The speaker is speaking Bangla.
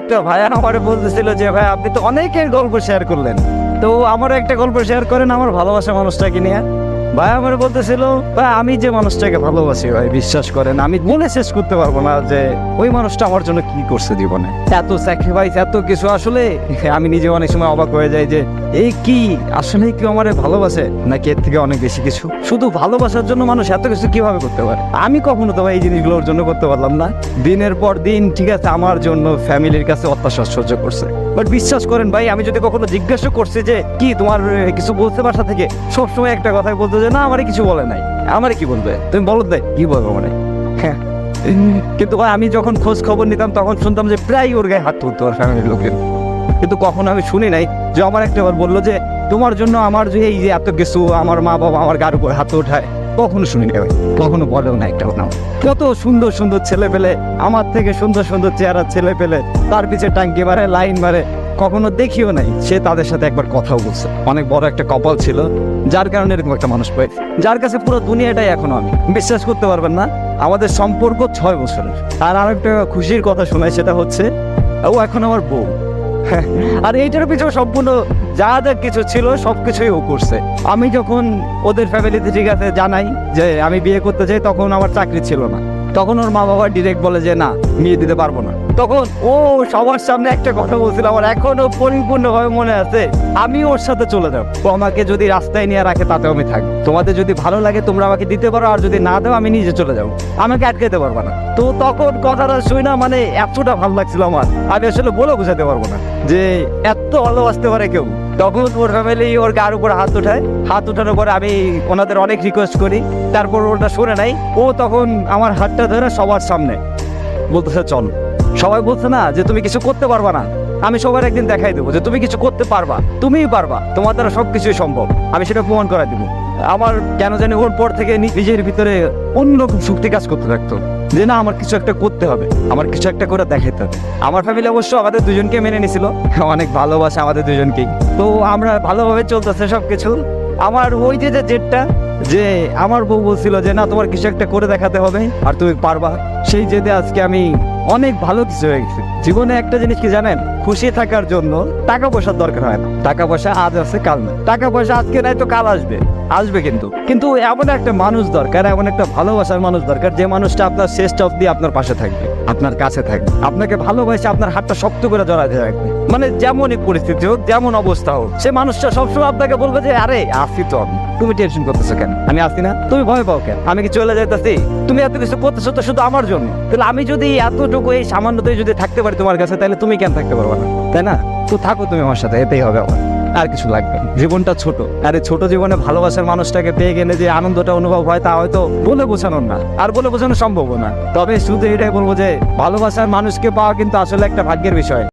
একটা ভাই আমার বলতেছিল যে ভাই আপনি তো অনেকের গল্প শেয়ার করলেন, তো আমারও একটা গল্প শেয়ার করেন আমার ভালোবাসা মানুষটাকে নিয়ে। ভাই আমার বলতেছিল ভাই আমি যে মানুষটাকে ভালোবাসি ভাই বিশ্বাস করেন আমি বলে শেষ করতে পারবো না যে ওই মানুষটা আমার জন্য কি করছে জীবনে, এত স্যাক্রিফাইস এত কিছু। আসলে আমি নিজে অনেক সময় অবাক হয়ে যাই যে এই কি আসলে কেউ আমার ভালোবাসে নাকি এর থেকে অনেক বেশি কিছু। শুধু ভালোবাসার জন্য মানুষ এত কিছু কিভাবে করতে পারে? আমি কখনো তো ভাই এই জিনিসগুলোর জন্য করতে পারলাম না। দিনের পর দিন ঠিক আছে আমার জন্য ফ্যামিলির কাছে অত্যাচার সহ্য করছে, বাট বিশ্বাস করেন ভাই আমি যদি কখনো জিজ্ঞাসা করছি যে কি তোমার কিছু বলতে বাসা থেকে, সবসময় একটা কথাই বলতো যে না আমারে কিছু বলে নাই। আমারে কি বলবে? তুমি বলো দেয় কি বলবো মানে। কিন্তু ভাই আমি যখন খোঁজ খবর নিতাম তখন শুনতাম যে প্রায় ওর গায়ে হাত তুলতো ওর ফ্যামিলির লোকের, কিন্তু কখনো আমি শুনি নাই যে আমার একটা বার বললো যে তোমার জন্য আমার যে এই যে এত কিছু আমার মা বাবা আমার গার উপর হাত ওঠায়, কখনো শুনি নাই ভাই, কখনো বলেও না একটা নাম। কত সুন্দর সুন্দর ছেলে পেলে, আমার থেকে সুন্দর সুন্দর চেহারা ছেলে পেলে তার পিছে টাঙ্কি মারে লাইন মারে, কখনো দেখিও নাই সে তাদের সাথে একবার কথাও বলছে। অনেক বড় একটা কপাল ছিল যার কারণে এরকম একটা মানুষ পাই, যার কাছে পুরো দুনিয়াটাই এখন আমি। বিশ্বাস করতে পারবেন না আমাদের সম্পর্ক 6 বছরের। আর আরেকটা খুশির কথা শোনাই, সেটা হচ্ছে ও এখন আমার বউ। আর এইটার পিছনে সম্পূর্ণ যা যা কিছু ছিল সবকিছুই ও করছে। আমি যখন ওদের ফ্যামিলিতে ঠিক আছে জানাই যে আমি বিয়ে করতে চাই, তখন আমার চাকরি ছিল না, তখন ওর মা বাবা ডিরেক্ট বলে যে না বিয়ে দিতে পারবো না। তখন ও সবার সামনে একটা কথা বলছিল আমার এখনো পরিপূর্ণভাবে মনে আছে, আমি ওর সাথে চলে যাবো, ও আমাকে যদি রাস্তায় নিয়ে রাখে তাতেও আমি থাকবো, তোমাদের যদি ভালো লাগে তোমরা আমাকে দিতে পারো, আর যদি না দাও আমি নিজে চলে যাবো, আমাকে আটকাতে পারবো না। তো তখন কথাটা শুই না মানে এতটা ভালো লাগছিল আমার, আমি আসলে বলে বোঝাতে পারবো না যে এত ভালোবাসতে পারে কেউ। তখন ওর ফ্যামিলি ওর গার উপর হাত উঠায়, হাত উঠানোর পরে আমি ওনাদের অনেক রিকোয়েস্ট করি, তারপর ওটা শুনে নাই। ও তখন আমার হাতটা ধরে সবার সামনে বলতেছে চল। সবাই বলছে না যে তুমি কিছু করতে পারবা না, আমি সবার একদিন দেখাই দেবো যে তুমি কিছু করতে পারবা, তুমিই পারবা, তোমার দ্বারা সবকিছুই সম্ভব, আমি সেটা প্রমাণ করাই দেবো। আমার কেন জানি ওর পর থেকে নিজের ভিতরে অন্যরকম শক্তি কাজ করতে থাকতো যে না আমার কিছু একটা করতে হবে, আমার কিছু একটা করে দেখাতে হবে। আমার ফ্যামিলি অবশ্য আমাদের দুজনকে মেনে নিছিল, অনেক ভালোবাসা আমাদের দুজনকেই, তো আমরা ভালোভাবে চলতেছে সবকিছু। আমার ওই যে জেদটা যে আমার বউ বলছিল যে না তোমার কিছু একটা করে দেখাতে হবে আর তুমি পারবা, সেই জেদে আজকে আমি অনেক ভালো কিছু হয়ে গেছে জীবনে। একটা জিনিস কি জানেন, খুশি থাকার জন্য টাকা পয়সার দরকার হয় না। টাকা পয়সা আজ আছে কাল না, টাকা পয়সা আজকে নাই তো কাল আসবে, আসবে কিন্তু এমন একটা মানুষ দরকার, এমন একটা ভালোবাসার মানুষ দরকার যে মানুষটা আপনার শেষটা অবধি আপনার পাশে থাকবে, আপনার কাছে থাকবে, আপনাকে ভালোবাসে আপনার হাতটা শক্ত করে জড়াতে রাখবে। মানে যেমনই পরিস্থিতি হোক যেমন অবস্থা হোক, সে মানুষটা সবসময় আপনাকে বলবে যে আরে আসি তো আমি, তুমি টেনশন করতেছো কেন, আমি আসি না, তুমি ভয় পাও কেন, আমি কি চলে যাইতেছি, তুমি এত কিছু করতেছো তো শুধু আমার জন্য, তাহলে আমি যদি এতটুকু এই সামান্যতেই যদি থাকতে পারি তোমার কাছে, তাহলে তুমি কেন থাকতে পারবে না, তাই না? তো থাকো তুমি আমার সাথে, এটাই হবে আমার, আর কিছু লাগবে না। জীবনটা ছোট, আর এই ছোট জীবনে ভালোবাসার মানুষটাকে পেয়ে গেলে যে আনন্দটা অনুভব হয় তা হয়তো বলে বোঝানোর না, আর বলে বোঝানো সম্ভব না। তবে শুধু এটাই বলবো যে ভালোবাসার মানুষকে পাওয়া কিন্তু আসলে একটা ভাগ্যের বিষয়।